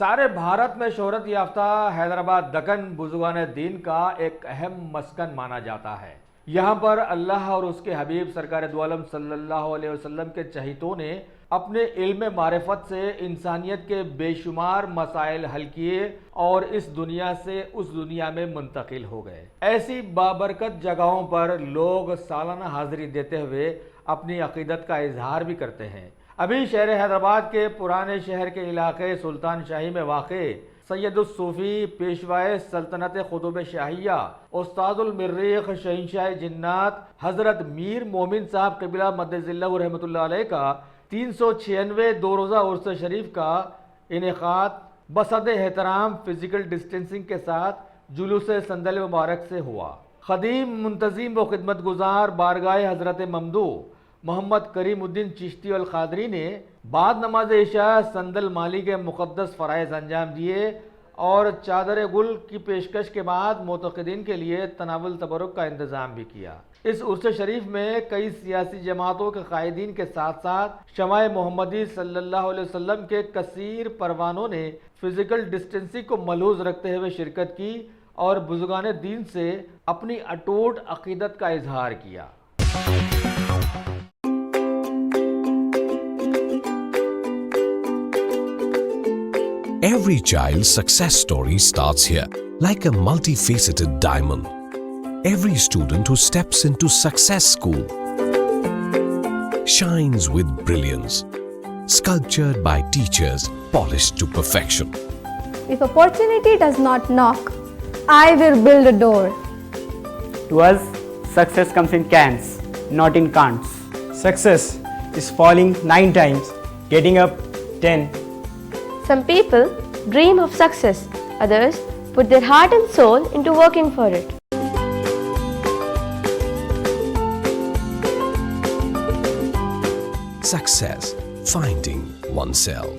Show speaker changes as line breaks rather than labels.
सारे भारत में शोहरत याफ्ता हैदराबाद दक्कन बुजुर्गान दीन का एक अहम मस्कन माना जाता है। यहाँ पर अल्लाह और उसके हबीब सरकार दो आलम सल्लल्लाहु अलैहि वसल्लम के चहीतों ने अपने इल्म मारिफत से इंसानियत के बेशुमार मसाइल हल किए और इस दुनिया से उस दुनिया में मुंतकिल हो गए। ऐसी बाबरकत जगहों पर लोग सालाना हाजिरी देते हुए अपनी अकीदत का इजहार भी करते हैं। अभी शहर हैदराबाद के पुराने शहर के इलाके सुल्तान शाही में वाक़े सैयदुस सूफ़ी पेशवाए सल्तनत ख़ुतूब शाहिया उस्तादुल मर्रीख शहंशाह जिन्नात हज़रत मीर मोमिन साहब क़िबला मद्दज़िल्लहु रहमतुल्लाह अलैह का 396वें दो रोज़ा उर्स शरीफ का इनेक़ाद बसद एहतराम फ़िज़िकल डिस्टेंसिंग के साथ जुलूस संदल मुबारक से हुआ। ख़दीम मुंतज़िम व खिदमत गुज़ार बारगाह हज़रत ममदू मोहम्मद करीमुद्दीन चिश्ती अल क़ादरी ने बाद नमाज इशा संदल माली के मुक़द्दस फ़राइज़ अंजाम दिए और चादर गुल की पेशकश के बाद मोतक़िदीन के लिए तनावुल तबरुक का इंतज़ाम भी किया। इस उर्स शरीफ में कई सियासी जमातों के कायदीन के साथ साथ शमाए मोहम्मदी सल्लल्लाहु अलैहि वसल्लम के कसीर परवानों ने फ़िज़िकल डिस्टेंसिंग को मलहूज़ रखते हुए शिरकत की और बुजुर्गान दीन से अपनी अटूट अक़ीदत का इजहार किया।
Every child's success story starts here, like a multifaceted diamond. Every student who steps into Success School shines with brilliance, sculptured by teachers polished to perfection.
If opportunity does not knock, I will build a door.
To us, success comes in cans, not in can'ts.
Success is falling 9 times, getting up 10.
Some people dream of success, others put their heart and soul into working for it.
Success, finding oneself.